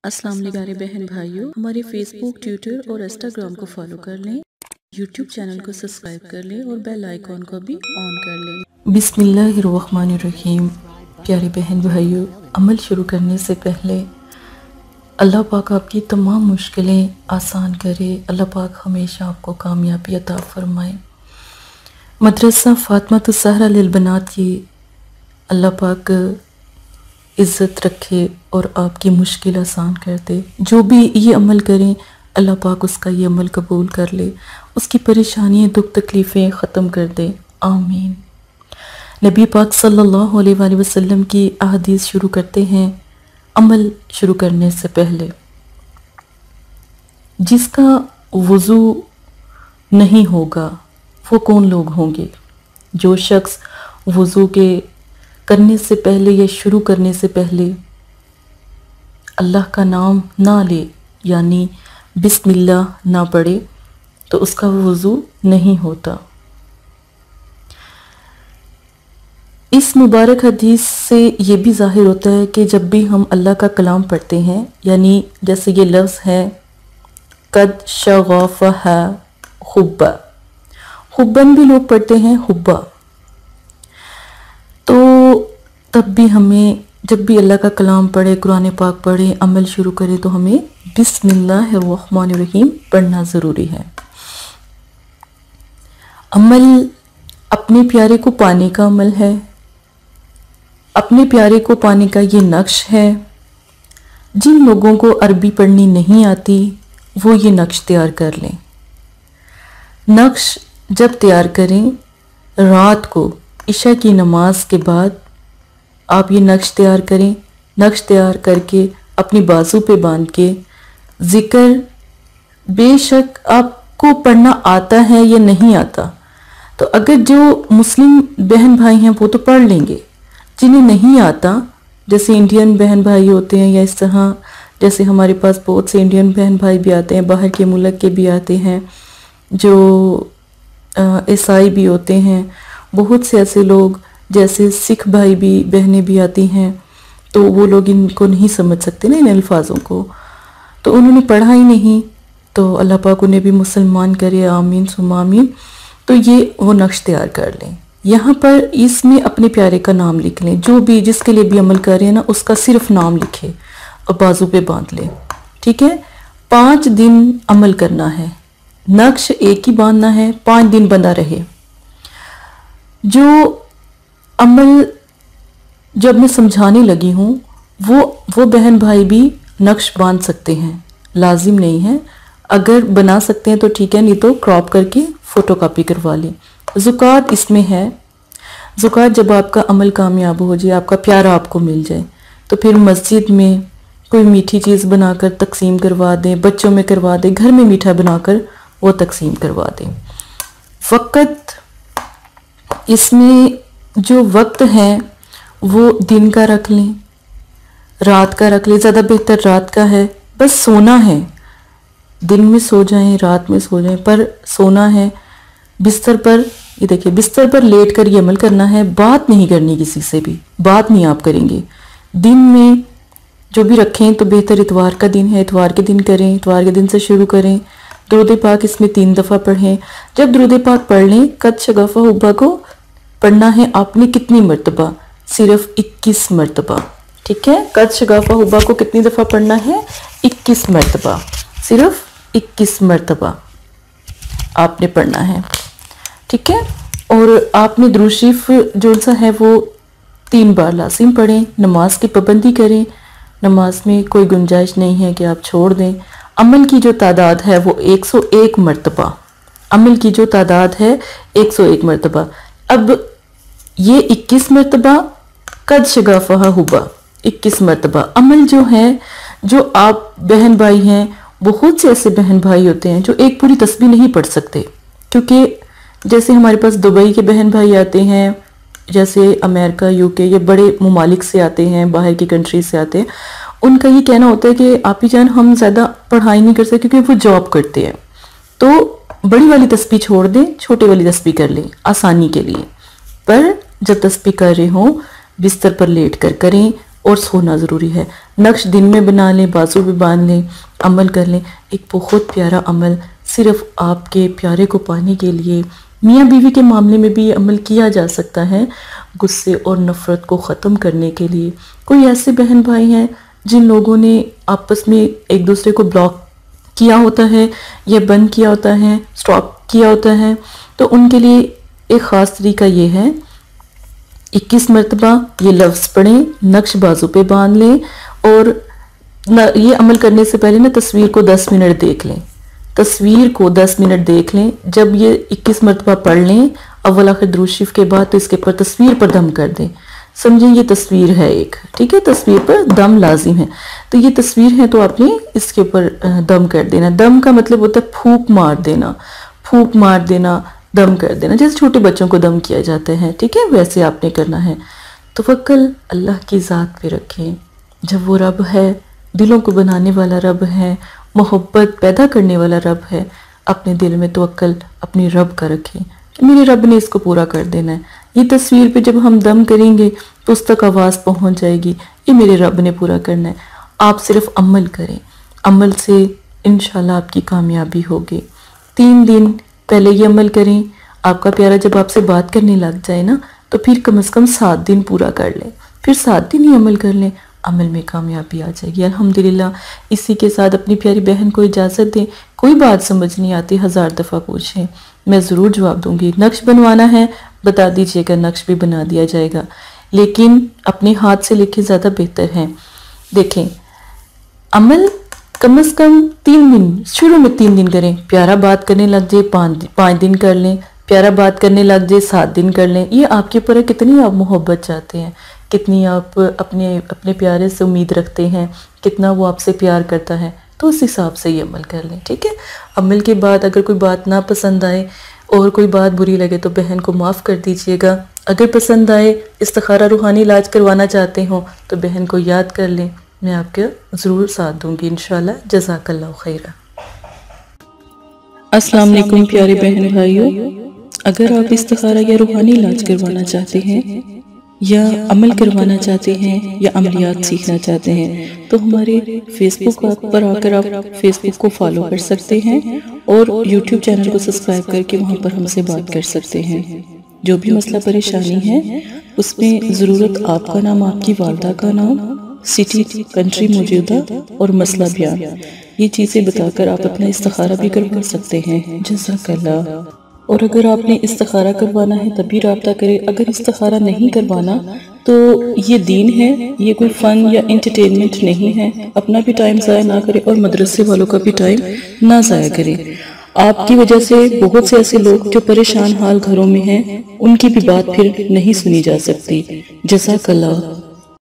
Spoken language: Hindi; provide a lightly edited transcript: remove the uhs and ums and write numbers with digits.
अस्सलाम वालेकुम प्यारे बहन भाइयों, हमारे फेसबुक, ट्विटर और इंस्टाग्राम को फॉलो कर लें, यूट्यूब चैनल को सब्सक्राइब कर लें और बेल आइकॉन को भी ऑन कर लें। बिस्मिल्लाहिर्रहमानिर्रहीम। प्यारे बहन भाइयों, अमल शुरू करने से पहले अल्लाह पाक आपकी तमाम मुश्किलें आसान करे। अल्लाह पाक हमेशा आपको कामयाबी अता फरमाए। मदरसा फातिमा ज़हरा लिल बनात की अल्लाह पाक इज़्ज़त रखे और आपकी मुश्किल आसान कर दे। जो भी ये अमल करें अल्लाह पाक उसका ये अमल कबूल कर ले, उसकी परेशानियाँ दुख तकलीफ़ें ख़त्म कर दे। आमीन। नबी पाक सल्लल्लाहु अलैहि वसल्लम की अहदीस शुरू करते हैं अमल शुरू करने से पहले। जिसका वज़ू नहीं होगा वो कौन लोग होंगे? जो शख्स वज़ू के करने से पहले या शुरू करने से पहले अल्लाह का नाम ना ले, यानी बिस्मिल्लाह ना पढ़े, तो उसका वज़ू नहीं होता। इस मुबारक हदीस से ये भी ज़ाहिर होता है कि जब भी हम अल्लाह का कलाम पढ़ते हैं, यानी जैसे ये लफ्ज़ है कद शगफ़ह हुब्बा, हुब्बन भी लोग पढ़ते हैं हुब्बा, तो तब भी हमें जब भी अल्लाह का कलाम पढ़े, कुरान पाक पढ़े, अमल शुरू करें तो हमें बिस्मिल्लाहिर्रहमानिर्रहीम पढ़ना ज़रूरी है। अमल अपने प्यारे को पाने का अमल है। अपने प्यारे को पाने का ये नक्श है। जिन लोगों को अरबी पढ़नी नहीं आती वो ये नक्श तैयार कर लें। नक्श जब तैयार करें, रात को इशा की नमाज के बाद आप ये नक्श तैयार करें। नक्श तैयार करके अपनी बाजू पे बांध के ज़िक्र, बेशक आपको पढ़ना आता है या नहीं आता, तो अगर जो मुस्लिम बहन भाई हैं वो तो पढ़ लेंगे। जिन्हें नहीं आता, जैसे इंडियन बहन भाई होते हैं या इस तरह, जैसे हमारे पास बहुत से इंडियन बहन भाई भी आते हैं, बाहर के मुल्क के भी आते हैं, जो ईसाई भी होते हैं, बहुत से ऐसे लोग जैसे सिख भाई भी बहनें भी आती हैं, तो वो लोग इनको नहीं समझ सकते ना इन अल्फाजों को, तो उन्होंने पढ़ा ही नहीं, तो अल्लाह पाक उन्हें भी मुसलमान करे, आमीन सुम्मा आमीन। तो ये वो नक्श तैयार कर लें। यहाँ पर इसमें अपने प्यारे का नाम लिख लें। जो भी जिसके लिए भी अमल कर रहे हैं ना, उसका सिर्फ नाम लिखे और बाजू पे बांध लें। ठीक है, 5 दिन अमल करना है। नक्श एक ही बांधना है, 5 दिन बंधा रहे। जो अमल जब मैं समझाने लगी हूँ वो बहन भाई भी नक्श बांध सकते हैं, लाजिम नहीं है। अगर बना सकते हैं तो ठीक है, नहीं तो क्रॉप करके फ़ोटो कापी करवा लें। ज़ुकात इसमें है। ज़ुकात जब आपका अमल कामयाब हो जाए, आपका प्यारा आपको मिल जाए, तो फिर मस्जिद में कोई मीठी चीज़ बनाकर तकसीम करवा दें, बच्चों में करवा दें, घर में मीठा बनाकर वो तकसीम करवा दें। फ़कत इसमें जो वक्त है वो दिन का रख लें, रात का रख लें, ज़्यादा बेहतर रात का है। बस सोना है, दिन में सो जाएं, रात में सो जाएं, पर सोना है। बिस्तर पर, ये देखिए, बिस्तर पर लेट कर ये अमल करना है। बात नहीं करनी किसी से भी, बात नहीं आप करेंगे। दिन में जो भी रखें तो बेहतर इतवार का दिन है, इतवार के दिन करें, इतवार के दिन से शुरू करें। दुरूद पाक इसमें 3 दफ़ा पढ़ें। जब दुरूद पाक पढ़ लें, कद शगफ़ा हुब्बा को पढ़ना है आपने कितनी मरतबा? सिर्फ 21 मरतबा। ठीक है, कद शगफ़ा हुब्बा को कितनी दफ़ा पढ़ना है? 21 मरतबा, सिर्फ 21 मरतबा आपने पढ़ना है। ठीक है, और आपने दुरूद शरीफ जो सा है वो 3 बार लाजिम पढ़ें। नमाज की पाबंदी करें, नमाज में कोई गुंजाइश नहीं है कि आप छोड़ दें। अमल की जो तादाद है वो 101 मरतबा, अमल की जो तादाद है 101 मरतबा। अब ये 21 मरतबा कद शगफ़ा हुब्बा, 21 मरतबा अमल जो है, जो आप बहन भाई हैं, बहुत से ऐसे बहन भाई होते हैं जो एक पूरी तस्बीह नहीं पढ़ सकते, क्योंकि जैसे हमारे पास दुबई के बहन भाई आते हैं, जैसे अमेरिका, यूके, ये बड़े ममालिक से आते हैं, बाहर की कंट्री से आते हैं। उनका ये कहना होता है कि आप ही जान, हम ज़्यादा पढ़ाई नहीं कर सकते क्योंकि वो जॉब करते हैं, तो बड़ी वाली तस्बीह छोड़ दें, छोटी वाली तस्बीह कर लें आसानी के लिए। पर जब तस्बीह कर रहे हों बिस्तर पर लेट कर करें और सोना ज़रूरी है। नक्श दिन में बना लें, बाजू पे बांध लें, अमल कर लें। एक बहुत प्यारा अमल सिर्फ आपके प्यारे को पाने के लिए, मियाँ बीवी के मामले में भी ये अमल किया जा सकता है, गुस्से और नफ़रत को ख़त्म करने के लिए। कोई ऐसे बहन भाई हैं जिन लोगों ने आपस में एक दूसरे को ब्लॉक किया होता है या बंद किया होता है, स्टॉप किया होता है, तो उनके लिए एक ख़ास तरीका ये है, 21 मरतबा ये लफ्ज़ पढ़ें, नक्श बाजू पे बांध लें और ये अमल करने से पहले ना तस्वीर को 10 मिनट देख लें। तस्वीर को 10 मिनट देख लें। जब ये 21 मरतबा पढ़ लें अव्वल आखिर दुरूद शरीफ के बाद, तो इसके ऊपर तस्वीर पर दम कर दें। समझें ये तस्वीर है एक, ठीक है, तस्वीर पर दम लाजिम है। तो ये तस्वीर है तो आपने इसके ऊपर दम कर देना। दम का मतलब होता है फूंक मार देना, फूंक मार देना, दम कर देना, जैसे छोटे बच्चों को दम किया जाता है, ठीक है, वैसे आपने करना है। तवक्कल अल्लाह की ज़ात पे रखें। जब वो रब है, दिलों को बनाने वाला रब है, मोहब्बत पैदा करने वाला रब है, अपने दिल में तवक्कल अपने रब का रखें कि मेरे रब ने इसको पूरा कर देना है। ये तस्वीर पे जब हम दम करेंगे तो उस तक आवाज़ पहुंच जाएगी, ये मेरे रब ने पूरा करना है। आप सिर्फ अमल करें, अमल से इंशाल्लाह आपकी कामयाबी होगी। 3 दिन पहले ये अमल करें। आपका प्यारा जब आपसे बात करने लग जाए ना, तो फिर कम से कम 7 दिन पूरा कर लें, फिर 7 दिन ही अमल कर लें, अमल में कामयाबी आ जाएगी अल्हम्दुलिल्लाह। इसी के साथ अपनी प्यारी बहन को इजाज़त दें। कोई बात समझ नहीं आती 1000 दफ़ा पूछें, मैं ज़रूर जवाब दूंगी। नक्श बनवाना है बता दीजिएगा, नक्श भी बना दिया जाएगा, लेकिन अपने हाथ से लिखे ज़्यादा बेहतर है। देखें, अमल कम से कम 3 दिन, शुरू में 3 दिन करें। प्यारा बात करने लग जाए 5 दिन कर लें, प्यारा बात करने लग जाए 7 दिन कर लें। ये आपके ऊपर है कितनी आप मोहब्बत चाहते हैं, कितनी आप अपने प्यारे से उम्मीद रखते हैं, कितना वो आपसे प्यार करता है, तो उस हिसाब से ये अमल कर लें, ठीक है। अमल के बाद अगर कोई बात ना पसंद आए और कोई बात बुरी लगे तो बहन को माफ़ कर दीजिएगा। अगर पसंद आए, इस्तिखारा रूहानी इलाज करवाना चाहते हो तो बहन को याद कर लें, मैं आपके ज़रूर साथ दूंगी इंशाल्लाह। जज़ाकल्लाहु खैरा। अस्सलाम वालेकुम प्यारे बहन भाइयों, अगर आप इस्तिखारा या रूहानी इलाज करवाना चाहते हैं या अमल करवाना चाहते हैं या अमलियात सीखना चाहते हैं तो हमारे फेसबुक पर आकर आप फेसबुक को फॉलो कर सकते हैं और यूट्यूब चैनल को सब्सक्राइब करके वहां पर हमसे बात कर सकते हैं। जो भी मसला परेशानी है उसमें ज़रूरत आपका नाम, आपकी वालदा का नाम, सिटी, कंट्री मौजूदा और मसला बयान, ये चीज़ें बताकर आप अपना इस्तिखारा भी करवा सकते हैं। जज़ाकल्लाह। और अगर आपने इस्तिखारा करवाना है तभी रब्ता करें। अगर इस्तिखारा नहीं करवाना तो ये दीन है, ये कोई फ़न या एंटरटेनमेंट नहीं है। अपना भी टाइम ज़ाया ना करें और मदरसे वालों का भी टाइम ना ज़ाया करें। आपकी वजह से बहुत से ऐसे लोग जो परेशान हाल घरों में हैं, उनकी भी बात फिर नहीं सुनी जा सकती। जज़ाकल्लाह।